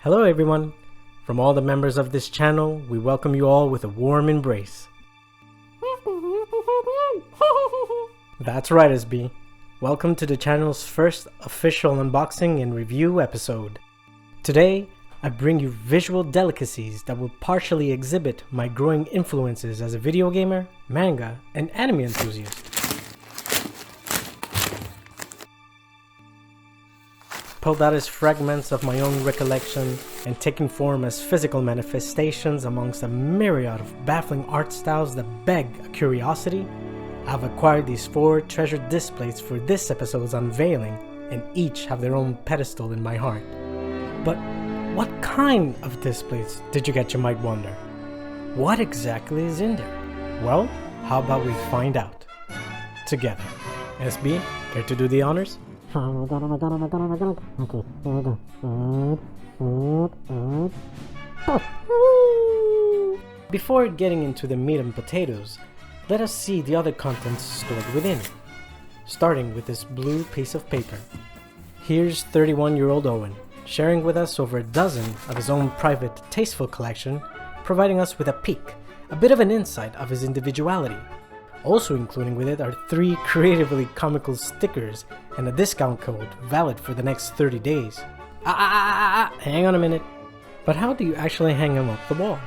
Hello everyone! From all the members of this channel, we welcome you all with a warm embrace. That's right, SB. Welcome to the channel's first official unboxing and review episode. Today, I bring you visual delicacies that will partially exhibit my growing influences as a video gamer, manga, and anime enthusiast. Pulled out as fragments of my own recollection and taking form as physical manifestations amongst a myriad of baffling art styles that beg a curiosity, I've acquired these 4 treasured displates for this episode's unveiling, and each have their own pedestal in my heart. But what kind of displates did you get, you might wonder? What exactly is in there? Well, how about we find out together. SB, care to do the honors? Before getting into the meat and potatoes, let us see the other contents stored within. Starting with this blue piece of paper. Here's 31-year-old Owen, sharing with us over a dozen of his own private, tasteful collection, providing us with a peek, a bit of an insight of his individuality. Also including with it are 3 creatively comical stickers and a discount code valid for the next 30 days. Hang on a minute. But how do you actually hang them up the wall?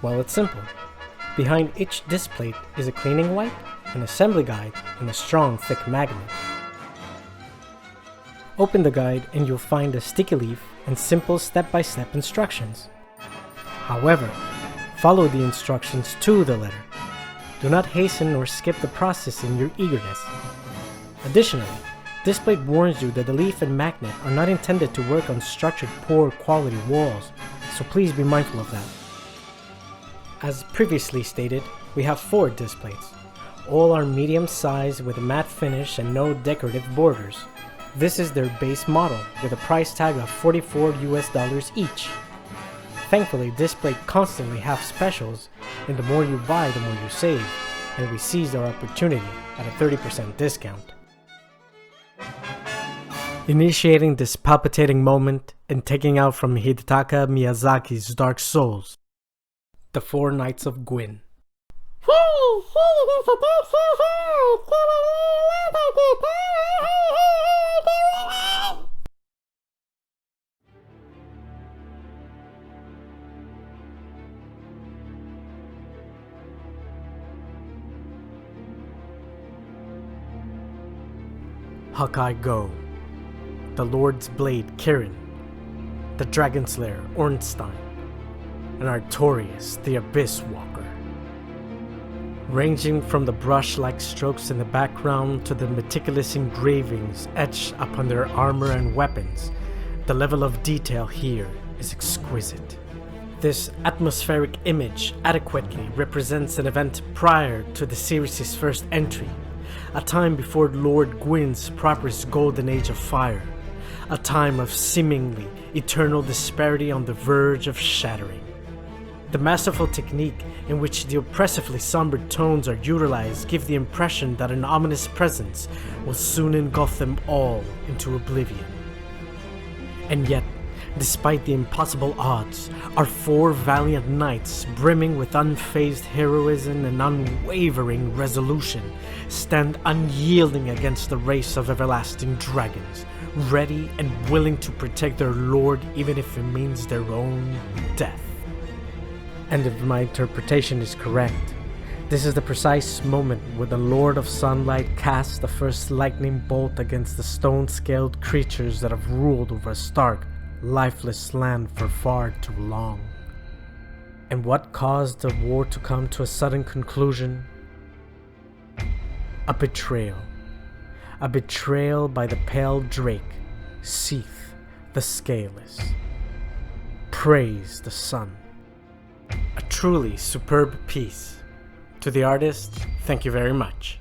Well, it's simple. Behind each displate is a cleaning wipe, an assembly guide, and a strong, thick magnet. Open the guide and you'll find a sticky leaf and simple step-by-step instructions. However, follow the instructions to the letter. Do not hasten or skip the process in your eagerness. Additionally, Displate warns you that the leaf and magnet are not intended to work on structured poor quality walls, so please be mindful of that. As previously stated, we have 4 displates. All are medium size with a matte finish and no decorative borders. This is their base model with a price tag of $44 US each. Thankfully, Displate constantly have specials, and the more you buy, the more you save, and we seized our opportunity at a 30% discount. Initiating this palpitating moment and taking out from Hidetaka Miyazaki's Dark Souls, The 4 Knights of Gwyn. Hawkeye Go, the Lord's Blade Kirin, the Dragon Slayer Ornstein, and Artorias the Abyss Walker. Ranging from the brush-like strokes in the background to the meticulous engravings etched upon their armor and weapons, the level of detail here is exquisite. This atmospheric image adequately represents an event prior to the series' first entry, a time before Lord Gwyn's proper's golden age of fire, a time of seemingly eternal disparity on the verge of shattering. The masterful technique in which the oppressively somber tones are utilized give the impression that an ominous presence will soon engulf them all into oblivion. And yet, despite the impossible odds, our 4 valiant knights, brimming with unfazed heroism and unwavering resolution, stand unyielding against the race of everlasting dragons, ready and willing to protect their lord even if it means their own death. And if my interpretation is correct, this is the precise moment where the Lord of Sunlight casts the first lightning bolt against the stone-scaled creatures that have ruled over a stark, lifeless land for far too long. And what caused the war to come to a sudden conclusion? A betrayal. A betrayal by the pale drake, Seath the Scaleless. Praise the sun. A truly superb piece. To the artist, thank you very much.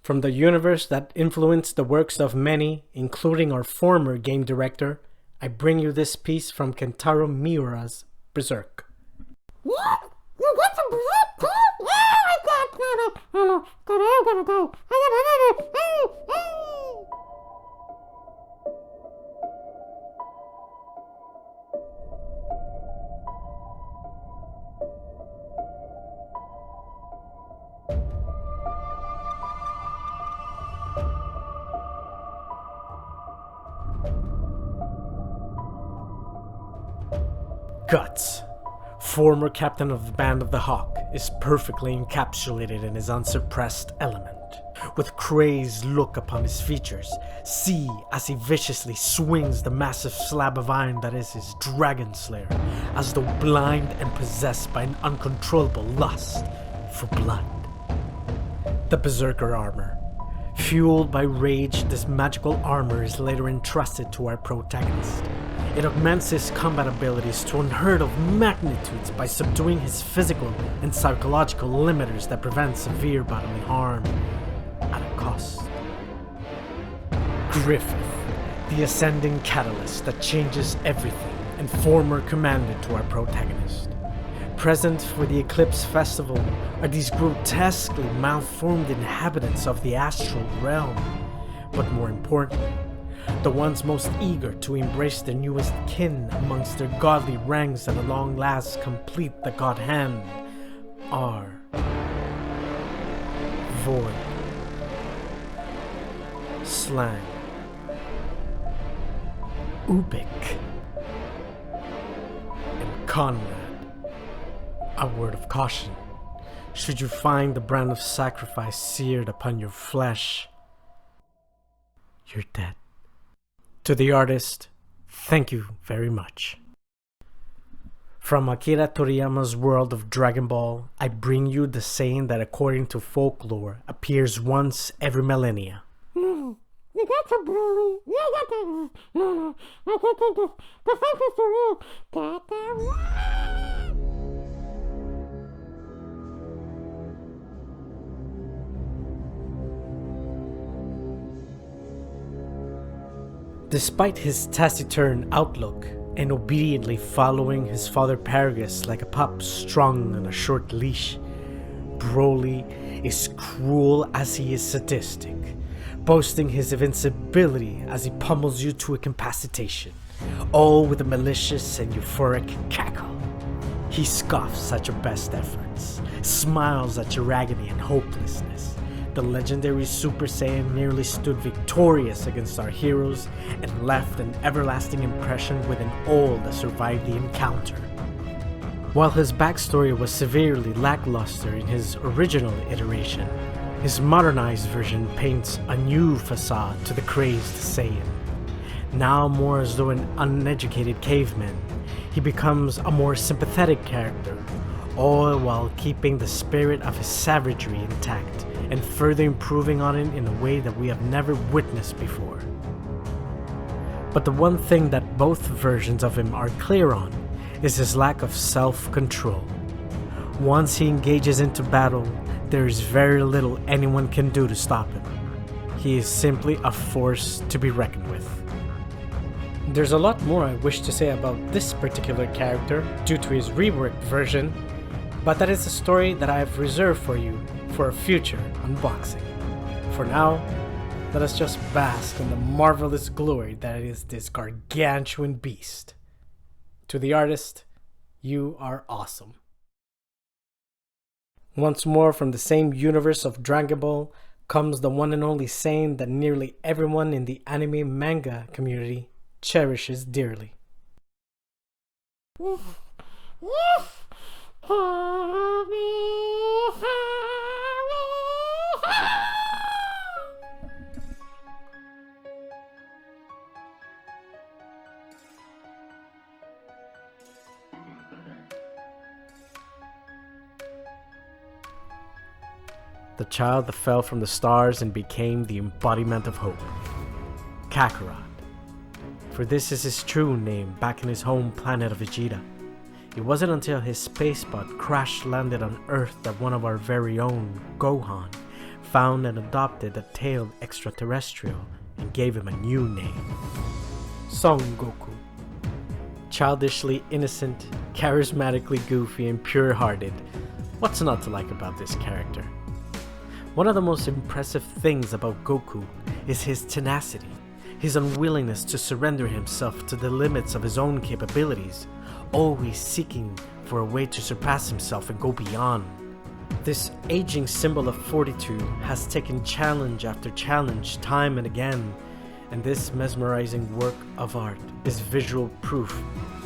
From the universe that influenced the works of many, including our former game director, I bring you this piece from Kentaro Miura's Berserk. What? You got some Berserk too? Yeah, I got it. I gotta go. Guts, former captain of the Band of the Hawk, is perfectly encapsulated in his unsuppressed element. With crazed look upon his features, see as he viciously swings the massive slab of iron that is his dragon slayer, as though blind and possessed by an uncontrollable lust for blood. The Berserker armor. Fueled by rage, this magical armor is later entrusted to our protagonist. It augments his combat abilities to unheard of magnitudes by subduing his physical and psychological limiters that prevent severe bodily harm at a cost. Griffith, the ascending catalyst that changes everything, and former commander to our protagonist. Present for the Eclipse Festival are these grotesquely malformed inhabitants of the astral realm, but more importantly, the ones most eager to embrace their newest kin amongst their godly ranks and at long last complete the god hand are Void, Slang, Ubik, and Conrad. A word of caution: should you find the brand of sacrifice seared upon your flesh, you're dead. To the artist, thank you very much. From Akira Toriyama's world of Dragon Ball, I bring you the saying that according to folklore appears once every millennia. You got some Broly. You got that. No, I can't take this. The fight is for real. Got that. Despite his taciturn outlook and obediently following his father Patrikios like a pup strung on a short leash, Broly is cruel as he is sadistic, boasting his invincibility as he pummels you to incapacitation, all with a malicious and euphoric cackle. He scoffs at your best efforts, smiles at your agony and hopelessness. The legendary Super Saiyan nearly stood victorious against our heroes and left an everlasting impression within all that survived the encounter. While his backstory was severely lackluster in his original iteration, his modernized version paints a new facade to the crazed Saiyan. Now more as though an uneducated caveman, he becomes a more sympathetic character, all while keeping the spirit of his savagery intact and further improving on it in a way that we have never witnessed before. But the one thing that both versions of him are clear on is his lack of self-control. Once he engages into battle, there is very little anyone can do to stop him. He is simply a force to be reckoned with. There's a lot more I wish to say about this particular character due to his reworked version, but that is a story that I have reserved for you for a future unboxing. For now, let us just bask in the marvelous glory that is this gargantuan beast. To the artist, you are awesome. Once more from the same universe of Dragon Ball, comes the one and only saying that nearly everyone in the anime manga community cherishes dearly. Yes, The child that fell from the stars and became the embodiment of hope. Kakarot. For this is his true name back in his home planet of Vegeta. It wasn't until his spaceboat crash-landed on Earth that one of our very own, Gohan, found and adopted a tailed extraterrestrial and gave him a new name. Son Goku. Childishly innocent, charismatically goofy, and pure-hearted. What's not to like about this character? One of the most impressive things about Goku is his tenacity, his unwillingness to surrender himself to the limits of his own capabilities, always seeking for a way to surpass himself and go beyond. This aging symbol of fortitude has taken challenge after challenge time and again, and this mesmerizing work of art is visual proof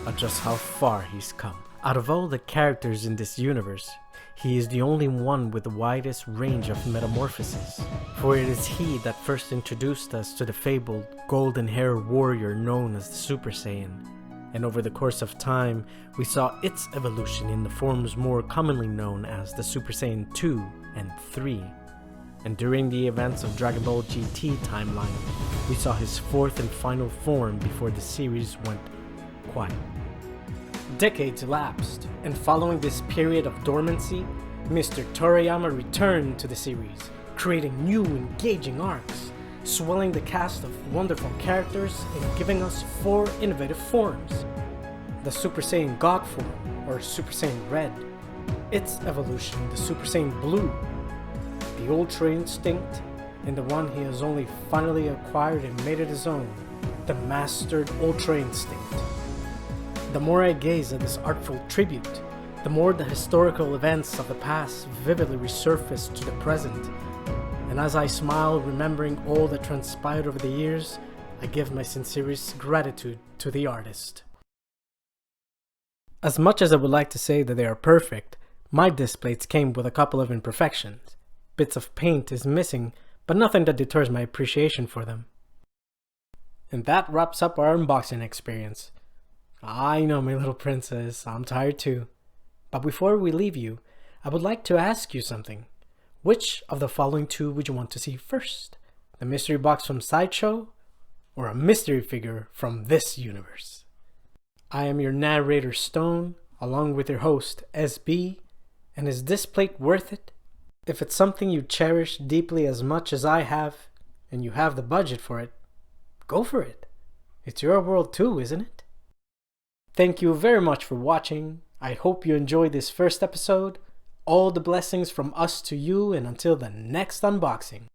of just how far he's come. Out of all the characters in this universe, he is the only one with the widest range of metamorphoses, for it is he that first introduced us to the fabled golden-haired warrior known as the Super Saiyan, and over the course of time, we saw its evolution in the forms more commonly known as the Super Saiyan 2 and 3. And during the events of Dragon Ball GT timeline, we saw his fourth and final form before the series went quiet. Decades elapsed, and following this period of dormancy, Mr. Toriyama returned to the series, creating new engaging arcs, swelling the cast of wonderful characters and giving us 4 innovative forms. The Super Saiyan God form, or Super Saiyan Red, its evolution, the Super Saiyan Blue, the Ultra Instinct, and the one he has only finally acquired and made it his own, the Mastered Ultra Instinct. The more I gaze at this artful tribute, the more the historical events of the past vividly resurface to the present, and as I smile remembering all that transpired over the years, I give my sincerest gratitude to the artist. As much as I would like to say that they are perfect, my Displates came with a couple of imperfections. Bits of paint is missing, but nothing that deters my appreciation for them. And that wraps up our unboxing experience. I know, my little princess, I'm tired too. But before we leave you, I would like to ask you something. Which of the following 2 would you want to see first? The mystery box from Sideshow, or a mystery figure from this universe? I am your narrator Stone, along with your host SB, and is this plate worth it? If it's something you cherish deeply as much as I have, and you have the budget for it, go for it. It's your world too, isn't it? Thank you very much for watching. I hope you enjoyed this first episode. All the blessings from us to you, and until the next unboxing.